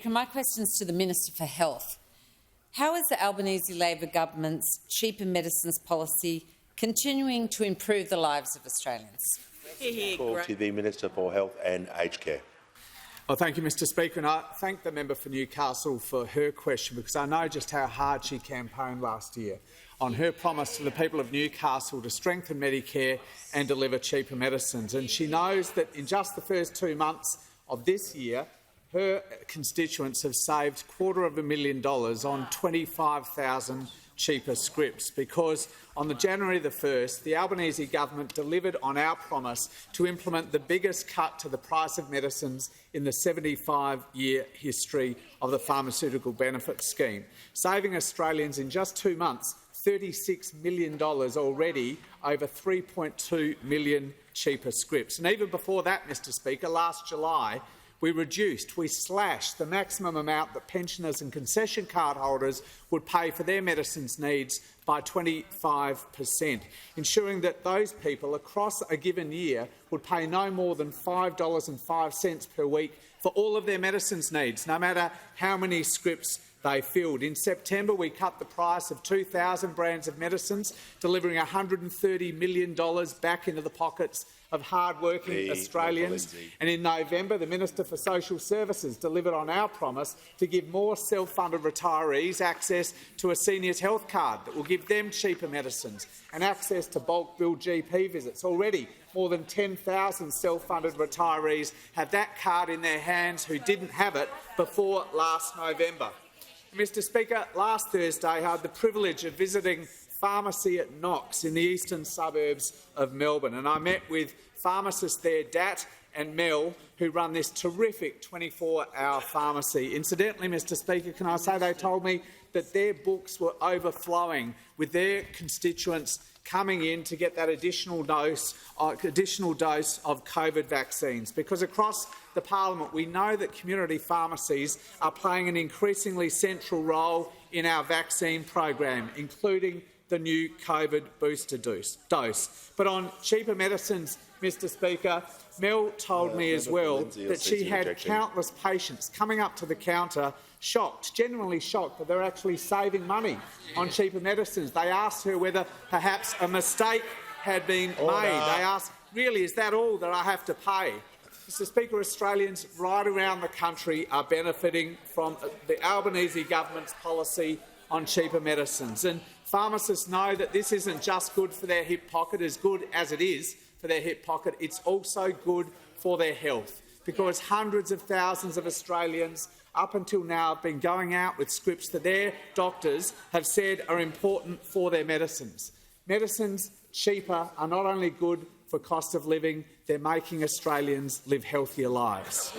My question is to the Minister for Health. How is the Albanese Labor government's cheaper medicines policy continuing to improve the lives of Australians? Call to the Minister for Health and Aged Care. Well, thank you, Mr Speaker, and I thank the member for Newcastle for her question, because I know just how hard she campaigned last year on her promise to the people of Newcastle to strengthen Medicare and deliver cheaper medicines. And she knows that in just the first 2 months of this year, her constituents have saved $250,000 on 25,000 cheaper scripts, because on the January the 1st, the Albanese government delivered on our promise to implement the biggest cut to the price of medicines in the 75-year history of the pharmaceutical benefit scheme, saving Australians in just 2 months $36 million already, over 3.2 million cheaper scripts. And even before that, Mr Speaker, last July, we slashed the maximum amount that pensioners and concession card holders would pay for their medicines needs by 25%, ensuring that those people across a given year would pay no more than $5.05 per week for all of their medicines needs, no matter how many scripts they filled. In September, we cut the price of 2,000 brands of medicines, delivering $130 million back into the pockets of hard-working Australians. And in November, the Minister for Social Services delivered on our promise to give more self-funded retirees access to a seniors health card that will give them cheaper medicines and access to bulk billed GP visits. Already, more than 10,000 self-funded retirees have that card in their hands who didn't have it before last November. Mr Speaker, last Thursday I had the privilege of visiting pharmacy at Knox in the eastern suburbs of Melbourne, and I met with pharmacists there, Dat and Mel, who run this terrific 24-hour pharmacy. Incidentally, Mr Speaker, can I say they told me that their books were overflowing with their constituents coming in to get that additional dose of COVID vaccines, because across the parliament we know that community pharmacies are playing an increasingly central role in our vaccine program, including the new COVID booster dose. But on cheaper medicines, Mr Speaker, Mel told me as well that she had countless patients coming up to the counter shocked, genuinely shocked, that they're actually saving money on cheaper medicines. They asked her whether perhaps a mistake had been made. They asked, really, is that all that I have to pay? Mr Speaker, Australians right around the country are benefiting from the Albanese government's policy on cheaper medicines. And pharmacists know that this isn't just good for their hip pocket, as good as it is for their hip pocket, it's also good for their health, because hundreds of thousands of Australians up until now have been going out with scripts that their doctors have said are important for their medicines. Medicines cheaper are not only good for cost of living, they're making Australians live healthier lives.